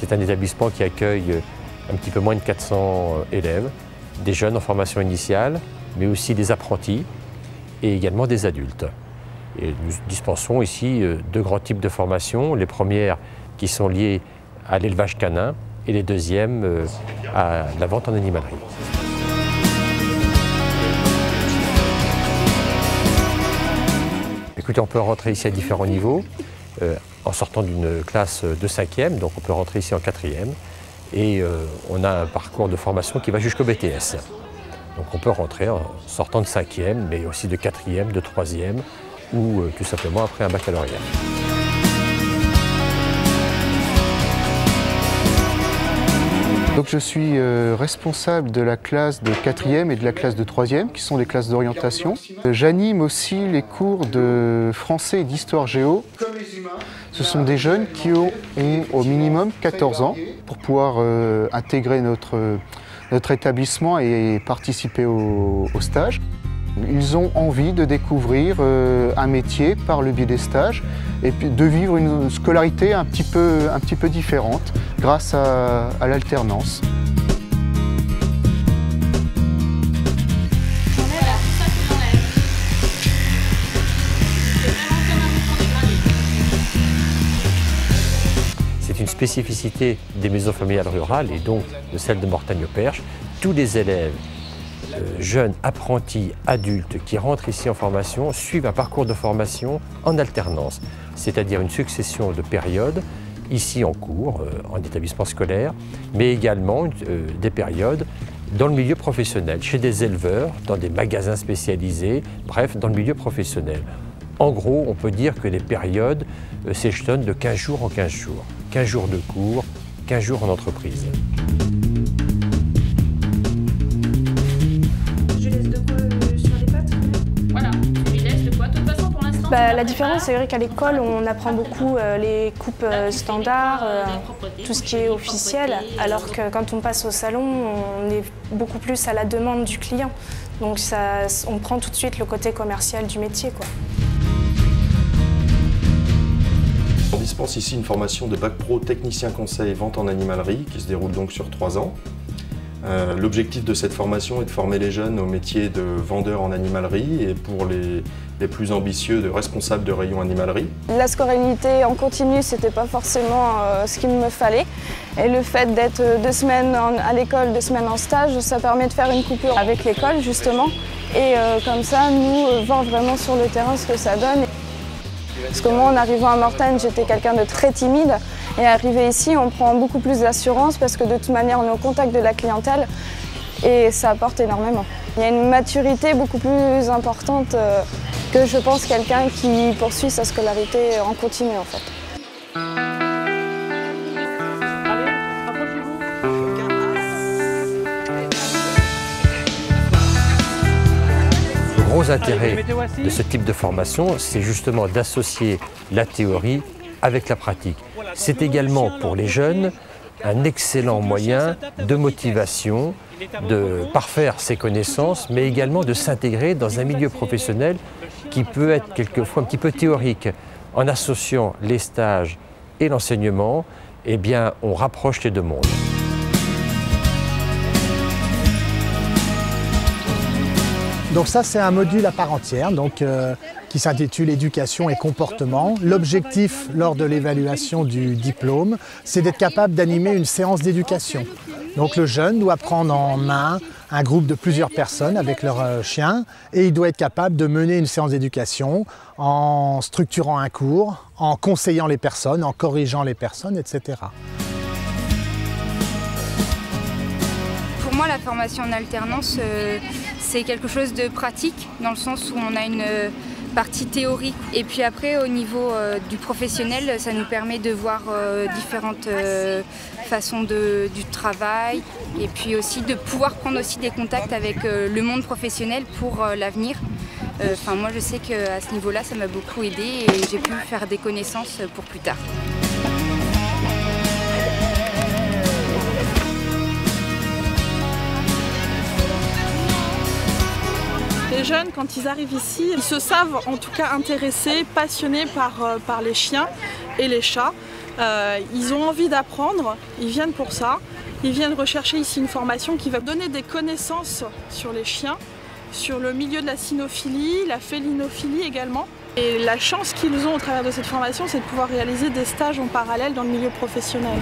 C'est un établissement qui accueille un petit peu moins de 400 élèves, des jeunes en formation initiale, mais aussi des apprentis et également des adultes. Et nous dispensons ici deux grands types de formations. Les premières qui sont liées à l'élevage canin et les deuxièmes à la vente en animalerie. Écoutez, on peut rentrer ici à différents niveaux. En sortant d'une classe de 5e, donc on peut rentrer ici en 4e. Et on a un parcours de formation qui va jusqu'au BTS. Donc on peut rentrer en sortant de 5e, mais aussi de 4e, de 3e, ou tout simplement après un baccalauréat. Donc je suis responsable de la classe de 4e et de la classe de 3e, qui sont des classes d'orientation. J'anime aussi les cours de français et d'histoire géo. Ce sont des jeunes qui ont au minimum 14 ans pour pouvoir intégrer notre établissement et participer au stage. Ils ont envie de découvrir un métier par le biais des stages et puis de vivre une scolarité un petit peu différente grâce à l'alternance. C'est une spécificité des maisons familiales rurales et donc de celle de Mortagne-au-Perche. Tous les élèves, jeunes, apprentis, adultes qui rentrent ici en formation suivent un parcours de formation en alternance, c'est-à-dire une succession de périodes ici en cours, en établissement scolaire, mais également des périodes dans le milieu professionnel, chez des éleveurs, dans des magasins spécialisés, bref, dans le milieu professionnel. En gros, on peut dire que les périodes s'échelonnent de 15 jours en 15 jours. 15 jours de cours, 15 jours en entreprise. Je laisse de quoi sur les pattes? Voilà, tu lui laisses de quoi? De toute façon, pour l'instant... La différence, c'est vrai qu'à l'école, on apprend beaucoup les coupes standards, tout ce qui est officiel, alors que quand on passe au salon, on est beaucoup plus à la demande du client. Donc on prend tout de suite le côté commercial du métier, quoi. On dispense ici une formation de bac pro technicien conseil vente en animalerie qui se déroule donc sur 3 ans. L'objectif de cette formation est de former les jeunes au métier de vendeur en animalerie et pour les plus ambitieux de responsable de rayon animalerie. La scolarité en continu, c'était pas forcément ce qu'il me fallait. Et le fait d'être 2 semaines à l'école, 2 semaines en stage, ça permet de faire une coupure avec l'école justement. Et comme ça, nous, voir vraiment sur le terrain ce que ça donne. Parce que moi, en arrivant à Mortagne, j'étais quelqu'un de très timide. Et arrivé ici, on prend beaucoup plus d'assurance parce que de toute manière, on est au contact de la clientèle et ça apporte énormément. Il y a une maturité beaucoup plus importante que je pense quelqu'un qui poursuit sa scolarité en continu en fait. Le gros intérêt de ce type de formation, c'est justement d'associer la théorie avec la pratique. C'est également pour les jeunes un excellent moyen de motivation, de parfaire ses connaissances, mais également de s'intégrer dans un milieu professionnel qui peut être quelquefois un petit peu théorique. En associant les stages et l'enseignement, eh bien, on rapproche les deux mondes. Donc ça, c'est un module à part entière qui s'intitule Éducation et comportement. L'objectif lors de l'évaluation du diplôme, c'est d'être capable d'animer une séance d'éducation. Donc le jeune doit prendre en main un groupe de plusieurs personnes avec leur chien et il doit être capable de mener une séance d'éducation en structurant un cours, en conseillant les personnes, en corrigeant les personnes, etc. Pour moi, la formation en alternance, c'est quelque chose de pratique, dans le sens où on a une partie théorique. Et puis après, au niveau du professionnel, ça nous permet de voir différentes façons du travail. Et puis aussi de pouvoir prendre aussi des contacts avec le monde professionnel pour l'avenir. Moi, je sais qu'à ce niveau-là, ça m'a beaucoup aidé et j'ai pu faire des connaissances pour plus tard. Les jeunes, quand ils arrivent ici, ils se savent en tout cas intéressés, passionnés par les chiens et les chats. Ils ont envie d'apprendre, ils viennent pour ça. Ils viennent rechercher ici une formation qui va donner des connaissances sur les chiens, sur le milieu de la cynophilie, la félinophilie également. Et la chance qu'ils ont au travers de cette formation, c'est de pouvoir réaliser des stages en parallèle dans le milieu professionnel.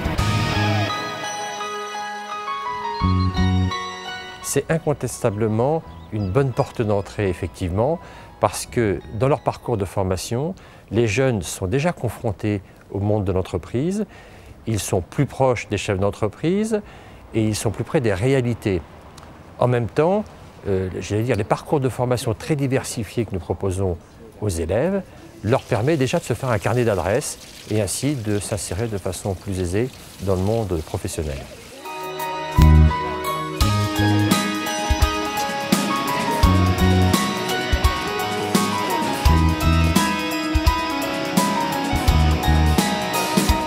C'est incontestablement une bonne porte d'entrée, effectivement, parce que dans leur parcours de formation, les jeunes sont déjà confrontés au monde de l'entreprise, ils sont plus proches des chefs d'entreprise et ils sont plus près des réalités. En même temps, j'allais dire, les parcours de formation très diversifiés que nous proposons aux élèves leur permet déjà de se faire un carnet d'adresses et ainsi de s'insérer de façon plus aisée dans le monde professionnel. «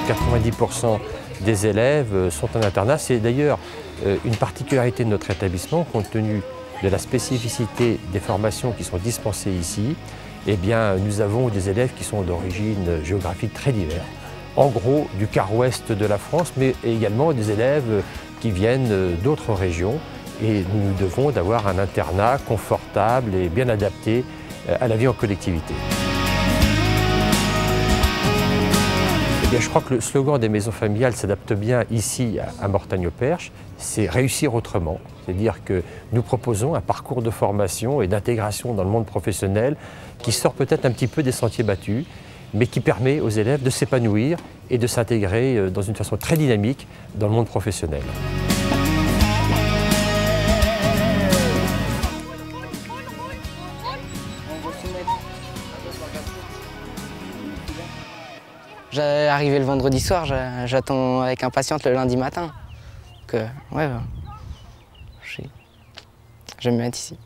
90% des élèves sont en internat. C'est d'ailleurs une particularité de notre établissement, compte tenu de la spécificité des formations qui sont dispensées ici. Eh bien, nous avons des élèves qui sont d'origine géographique très diverses. En gros, du quart ouest de la France, mais également des élèves qui viennent d'autres régions. Et nous devons d'avoir un internat confortable et bien adapté à la vie en collectivité. Eh bien, je crois que le slogan des maisons familiales s'adapte bien ici à Mortagne-au-Perche, c'est réussir autrement. C'est-à-dire que nous proposons un parcours de formation et d'intégration dans le monde professionnel qui sort peut-être un petit peu des sentiers battus, mais qui permet aux élèves de s'épanouir et de s'intégrer dans une façon très dynamique dans le monde professionnel. Arrivé le vendredi soir, j'attends avec impatience le lundi matin. Donc, ouais, j'aime bien être ici.